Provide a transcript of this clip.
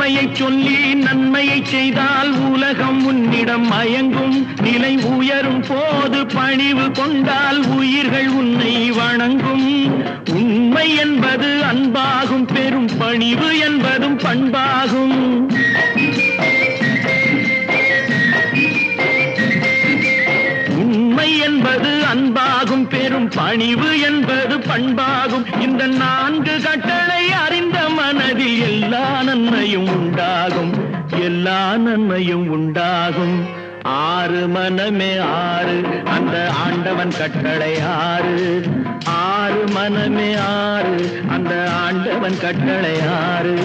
உண்மையை சொல்லி நன்மையை செய்தால் உலகம் உன்னிடம் மயங்கும். நிலை உயரும் போது பணிவு கொண்டால் உயிர்கள் உன்னை வணங்கும். உண்மை என்பது அன்பாகும், பெரும் பணிவு என்பதும் பண்பாகும். உண்மை என்பது அன்பாகும், பெரும் பணிவு என்பது பண்பாகும். இந்த 4 கட்டளை அறிந்த மனதில் எல்லா நன்மையும் உண்டாகும், எல்லா நன்மையும் உண்டாகும். 6 மனமே 6 அந்த ஆண்டவன் கட்டளை 6. 6 மனமே 6 அந்த ஆண்டவன் கட்டளை 6.